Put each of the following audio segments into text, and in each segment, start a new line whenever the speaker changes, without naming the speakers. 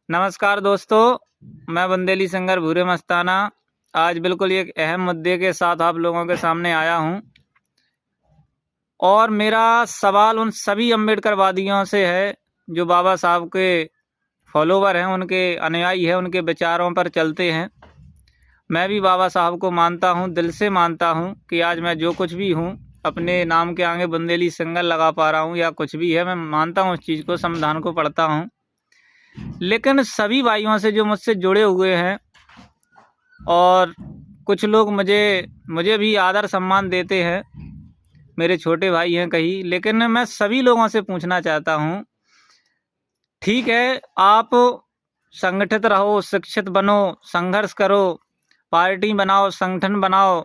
नमस्कार दोस्तों, मैं बंदेली सिंगर भूरे मस्ताना आज बिल्कुल एक अहम मुद्दे के साथ आप लोगों के सामने आया हूं और मेरा सवाल उन सभी अम्बेडकरवादियों से है जो बाबा साहब के फॉलोवर हैं, उनके अनुयायी हैं, उनके विचारों पर चलते हैं। मैं भी बाबा साहब को मानता हूं, दिल से मानता हूं कि आज मैं जो कुछ भी हूं अपने नाम के आगे बंदेली सिंगर लगा पा रहा हूं या कुछ भी है, मैं मानता हूं उस चीज़ को, संविधान को पढ़ता हूं। लेकिन सभी भाइयों से जो मुझसे जुड़े हुए हैं और कुछ लोग मुझे भी आदर सम्मान देते हैं, मेरे छोटे भाई हैं कहीं, लेकिन मैं सभी लोगों से पूछना चाहता हूं, ठीक है आप संगठित रहो, शिक्षित बनो, संघर्ष करो, पार्टी बनाओ, संगठन बनाओ,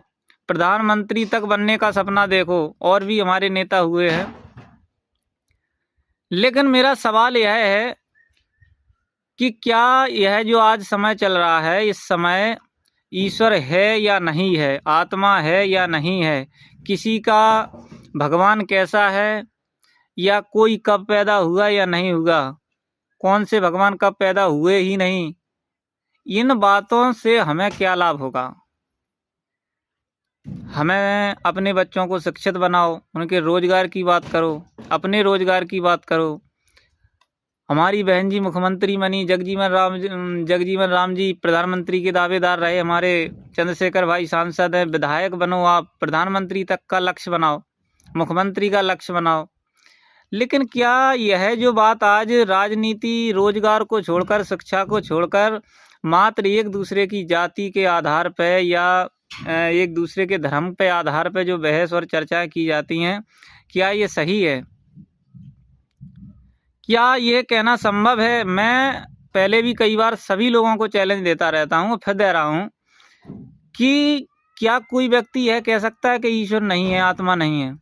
प्रधानमंत्री तक बनने का सपना देखो, और भी हमारे नेता हुए हैं। लेकिन मेरा सवाल यह है कि क्या यह जो आज समय चल रहा है, इस समय ईश्वर है या नहीं है, आत्मा है या नहीं है, किसी का भगवान कैसा है, या कोई कब पैदा हुआ या नहीं हुआ, कौन से भगवान कब पैदा हुए ही नहीं, इन बातों से हमें क्या लाभ होगा। हमें अपने बच्चों को शिक्षित बनाओ, उनके रोजगार की बात करो, अपने रोजगार की बात करो। हमारी बहन जी मुख्यमंत्री बनी, जगजीवन राम जी प्रधानमंत्री के दावेदार रहे, हमारे चंद्रशेखर भाई सांसद हैं, विधायक बनो, आप प्रधानमंत्री तक का लक्ष्य बनाओ, मुख्यमंत्री का लक्ष्य बनाओ। लेकिन क्या यह जो बात आज राजनीति, रोजगार को छोड़कर, शिक्षा को छोड़कर मात्र एक दूसरे की जाति के आधार पर या एक दूसरे के धर्म पे आधार पर जो बहस और चर्चाएं की जाती हैं, क्या ये सही है? क्या ये कहना संभव है? मैं पहले भी कई बार सभी लोगों को चैलेंज देता रहता हूँ, फिर दे रहा हूँ कि क्या कोई व्यक्ति यह कह सकता है कि ईश्वर नहीं है, आत्मा नहीं है?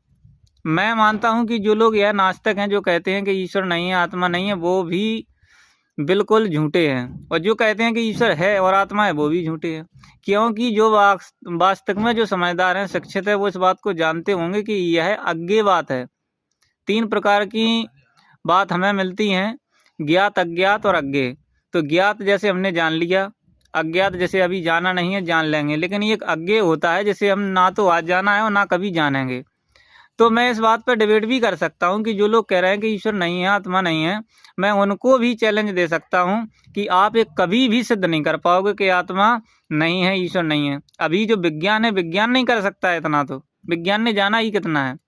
मैं मानता हूँ कि जो लोग यह नास्तिक हैं, जो कहते हैं कि ईश्वर नहीं है, आत्मा नहीं है, वो भी बिल्कुल झूठे हैं, और जो कहते हैं कि ईश्वर है और आत्मा है, वो भी झूठे हैं। क्योंकि जो वास्तव में जो समझदार हैं, शिक्षित है, वो इस बात को जानते होंगे कि यह अज्ञेय बात है। 3 प्रकार की बात हमें मिलती हैं, ज्ञात, अज्ञात और अज्ञेय। तो ज्ञात जैसे हमने जान लिया, अज्ञात जैसे अभी जाना नहीं है, जान लेंगे, लेकिन ये एक अज्ञेय होता है जिसे हम ना तो आज जाना है और ना कभी जानेंगे। तो मैं इस बात पर डिबेट भी कर सकता हूं कि जो लोग कह रहे हैं कि ईश्वर नहीं है, आत्मा नहीं है, मैं उनको भी चैलेंज दे सकता हूं कि आप एक कभी भी सिद्ध नहीं कर पाओगे कि आत्मा नहीं है, ईश्वर नहीं है। अभी जो विज्ञान है, विज्ञान नहीं कर सकता है इतना, तो विज्ञान ने जाना ही कितना है।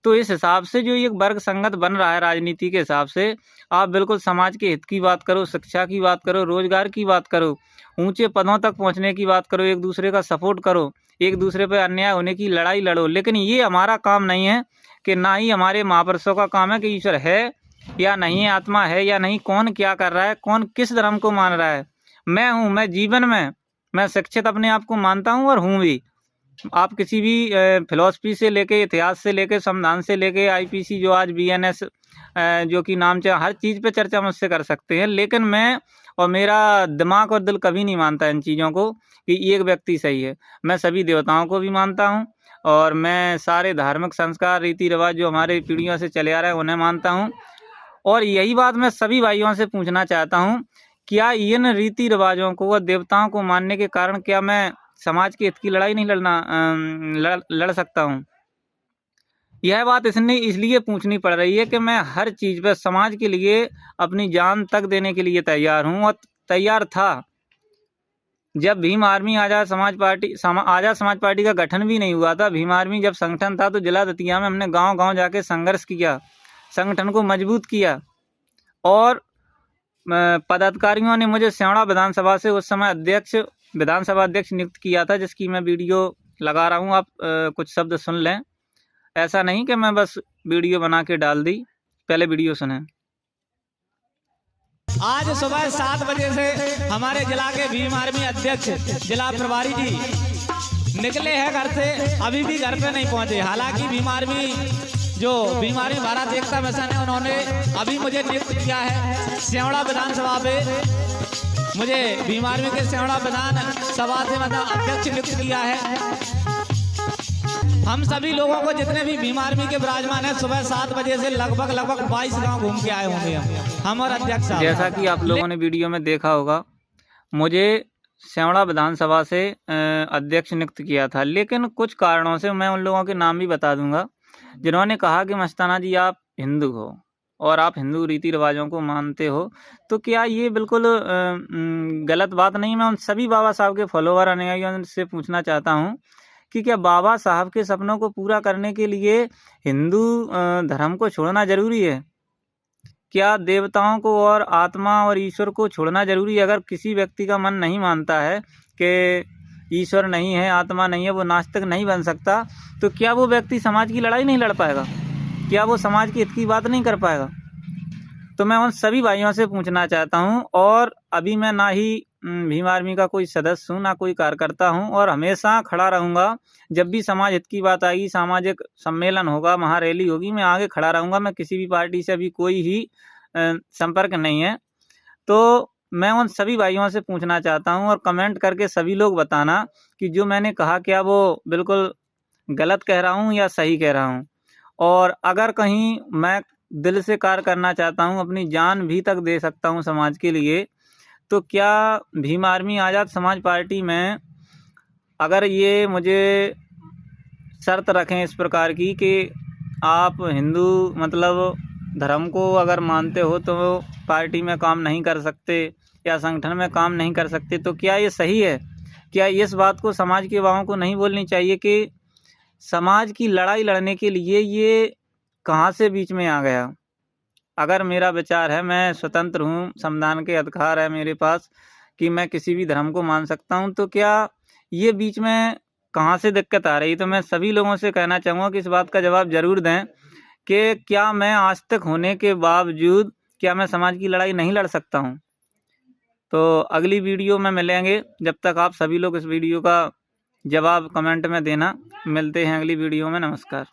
तो इस हिसाब से जो एक वर्ग संगत बन रहा है राजनीति के हिसाब से, आप बिल्कुल समाज के हित की बात करो, शिक्षा की बात करो, रोजगार की बात करो, ऊंचे पदों तक पहुंचने की बात करो, एक दूसरे का सपोर्ट करो, एक दूसरे पर अन्याय होने की लड़ाई लड़ो। लेकिन ये हमारा काम नहीं है, कि ना ही हमारे महापुरुषों का काम है कि ईश्वर है या नहीं है, आत्मा है या नहीं, कौन क्या कर रहा है, कौन किस धर्म को मान रहा है। मैं जीवन में मैं शिक्षित अपने आप को मानता हूँ और हूँ भी। आप किसी भी फिलॉसफी से लेके, इतिहास से लेके, संविधान से लेके, आईपीसी जो आज बीएनएस जो कि नाम चाहे, हर चीज़ पे चर्चा मुझसे कर सकते हैं। लेकिन मैं और मेरा दिमाग और दिल कभी नहीं मानता इन चीज़ों को कि एक व्यक्ति सही है। मैं सभी देवताओं को भी मानता हूँ, और मैं सारे धार्मिक संस्कार, रीति रिवाज जो हमारे पीढ़ियों से चले आ रहे हैं, उन्हें मानता हूँ। और यही बात मैं सभी भाइयों से पूछना चाहता हूँ, क्या इन रीति रिवाजों को और देवताओं को मानने के कारण क्या मैं समाज के हित की लड़ाई नहीं लड़ सकता हूँ? यह बात इसलिए पूछनी पड़ रही है कि मैं हर चीज़ पर समाज के लिए अपनी जान तक देने के लिए तैयार हूँ, और तैयार था। जब भीम आर्मी आज़ाद समाज पार्टी का गठन भी नहीं हुआ था, भीम आर्मी जब संगठन था, तो जिला दतिया में हमने गांव-गांव जाके संघर्ष किया, संगठन को मजबूत किया, और पदाधिकारियों ने मुझे सेवड़ा विधानसभा से उस समय विधानसभा अध्यक्ष नियुक्त किया था, जिसकी मैं वीडियो लगा रहा हूँ। आप कुछ शब्द सुन लें। ऐसा नहीं कि मैं बस वीडियो बना के डाल दी, पहले वीडियो सुने।
आज सुबह 7 बजे से हमारे जिला के भीम आर्मी अध्यक्ष, जिला प्रभारी जी निकले हैं घर से, अभी भी घर पे नहीं पहुंचे। हालांकि भीम आर्मी भारत एकता मिशन है, उन्होंने अभी मुझे नियुक्त किया है सेवड़ा विधानसभा पे। मुझे भीम आर्मी के सेवड़ा विधान सभा से मतलब अध्यक्ष नियुक्त किया है। हम सभी लोगों को, जितने भी भीम आर्मी के विराजमान हैं, सुबह 7 बजे से लगभग 22 गांव घूम के आए होंगे हम और अध्यक्ष साहब।
जैसा कि आप लोगों ने वीडियो में देखा होगा, मुझे सेवड़ा विधानसभा से अध्यक्ष नियुक्त किया था, लेकिन कुछ कारणों से, मैं उन लोगों के नाम भी बता दूंगा, जिन्होंने कहा कि मस्ताना जी आप हिंदू हो और आप हिंदू रीति रिवाजों को मानते हो, तो क्या ये बिल्कुल गलत बात नहीं? मैं उन सभी बाबा साहब के फॉलोवर अनुयायियों से पूछना चाहता हूँ कि क्या बाबा साहब के सपनों को पूरा करने के लिए हिंदू धर्म को छोड़ना जरूरी है? क्या देवताओं को और आत्मा और ईश्वर को छोड़ना जरूरी है? अगर किसी व्यक्ति का मन नहीं मानता है कि ईश्वर नहीं है, आत्मा नहीं है, वो नास्तिक नहीं बन सकता, तो क्या वो व्यक्ति समाज की लड़ाई नहीं लड़ पाएगा? क्या वो समाज के हित की बात नहीं कर पाएगा? तो मैं उन सभी भाइयों से पूछना चाहता हूं, और अभी मैं ना ही भीम आर्मी का कोई सदस्य हूं, ना कोई कार्यकर्ता हूं, और हमेशा खड़ा रहूंगा। जब भी समाज हित की बात आएगी, सामाजिक सम्मेलन होगा, महारैली होगी, मैं आगे खड़ा रहूंगा। मैं किसी भी पार्टी से अभी कोई ही संपर्क नहीं है। तो मैं उन सभी भाइयों से पूछना चाहता हूं, और कमेंट करके सभी लोग बताना कि जो मैंने कहा क्या वो बिल्कुल गलत कह रहा हूं या सही कह रहा हूं। और अगर कहीं मैं दिल से कार्य करना चाहता हूं, अपनी जान भी तक दे सकता हूं समाज के लिए, तो क्या भीम आर्मी आज़ाद समाज पार्टी में अगर ये मुझे शर्त रखें इस प्रकार की कि आप हिंदू मतलब धर्म को अगर मानते हो तो पार्टी में काम नहीं कर सकते या संगठन में काम नहीं कर सकते, तो क्या ये सही है? क्या इस बात को समाज के युवाओं को नहीं बोलनी चाहिए कि समाज की लड़ाई लड़ने के लिए ये कहाँ से बीच में आ गया? अगर मेरा विचार है, मैं स्वतंत्र हूँ, संविधान के अधिकार है मेरे पास कि मैं किसी भी धर्म को मान सकता हूँ, तो क्या ये बीच में कहाँ से दिक्कत आ रही? तो मैं सभी लोगों से कहना चाहूँगा कि इस बात का जवाब जरूर दें कि क्या मैं आस्तिक होने के बावजूद क्या मैं समाज की लड़ाई नहीं लड़ सकता हूँ? तो अगली वीडियो में मिलेंगे। जब तक आप सभी लोग इस वीडियो का जवाब कमेंट में देना। मिलते हैं अगली वीडियो में। नमस्कार।